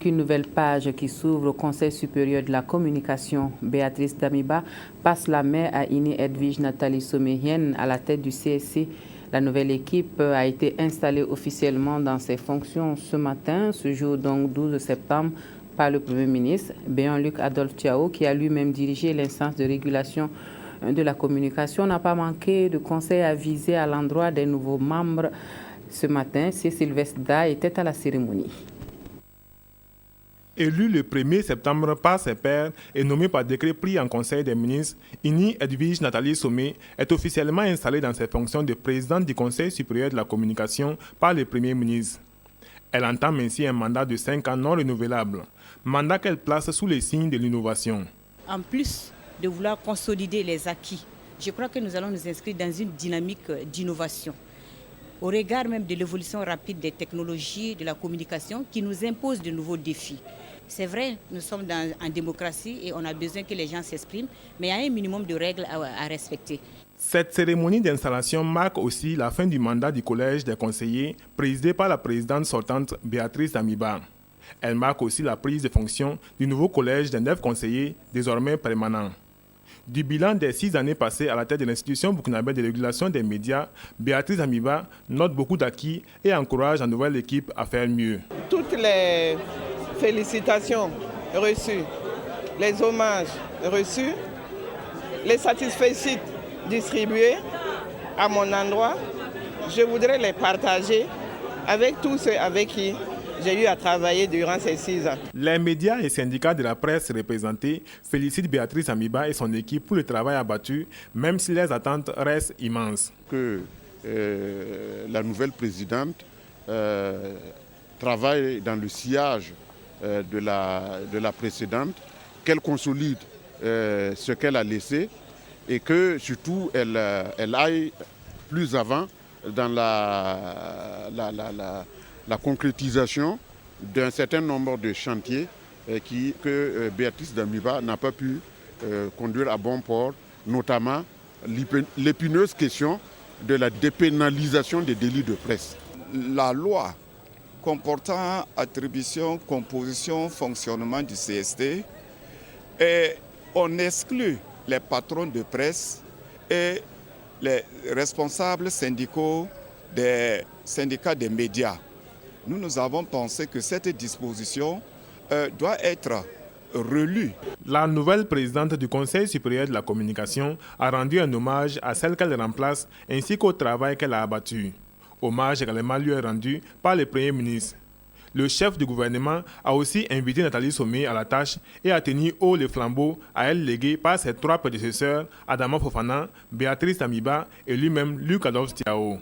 une nouvelle page qui s'ouvre au Conseil supérieur de la communication. Béatrice Damiba passe la main à Ini Edwige Nathalie Somérienne à la tête du CSC. La nouvelle équipe a été installée officiellement dans ses fonctions ce matin, ce jour donc 12 septembre, par le Premier ministre, Béan-Luc Adolphe Tiao, qui a lui-même dirigé l'instance de régulation de la communication, n'a pas manqué de conseils avisés à l'endroit des nouveaux membres. Ce matin, C. Sylvestre Da était à la cérémonie. Élu le 1er septembre par ses pairs et nommé par décret pris en Conseil des ministres, Ini Edwige Nathalie Somé est officiellement installée dans ses fonctions de présidente du Conseil supérieur de la communication par le Premier ministre. Elle entame ainsi un mandat de 5 ans non renouvelable, mandat qu'elle place sous les signes de l'innovation. En plus de vouloir consolider les acquis, je crois que nous allons nous inscrire dans une dynamique d'innovation, au regard même de l'évolution rapide des technologies, de la communication, qui nous impose de nouveaux défis. C'est vrai, nous sommes en démocratie et on a besoin que les gens s'expriment, mais il y a un minimum de règles à respecter. Cette cérémonie d'installation marque aussi la fin du mandat du Collège des conseillers, présidé par la présidente sortante Béatrice Damiba. Elle marque aussi la prise de fonction du nouveau collège des 9 conseillers, désormais permanents. Du bilan des 6 années passées à la tête de l'institution burkinabé de régulation des médias, Béatrice Damiba note beaucoup d'acquis et encourage la nouvelle équipe à faire mieux. Toutes les félicitations reçues, les hommages reçus, les satisfecits distribués à mon endroit, je voudrais les partager avec tous ceux avec qui j'ai eu à travailler durant ces 6 ans. Les médias et syndicats de la presse représentés félicitent Béatrice Damiba et son équipe pour le travail abattu, même si les attentes restent immenses. Que la nouvelle présidente travaille dans le sillage de la précédente, qu'elle consolide ce qu'elle a laissé et que surtout elle aille plus avant dans la concrétisation d'un certain nombre de chantiers que Béatrice Damiba n'a pas pu conduire à bon port, notamment l'épineuse question de la dépénalisation des délits de presse. La loi comportant attribution, composition, fonctionnement du CST, et on exclut les patrons de presse et les responsables syndicaux des syndicats des médias. Nous avons pensé que cette disposition doit être relue. La nouvelle présidente du Conseil supérieur de la communication a rendu un hommage à celle qu'elle remplace ainsi qu'au travail qu'elle a abattu. Hommage également lui est rendu par le Premier ministre. Le chef du gouvernement a aussi invité Nathalie Somé à la tâche et a tenu haut le flambeau à elle légué par ses 3 prédécesseurs, Adama Fofana, Béatrice Damiba et lui-même Luc Adolphe Tiao.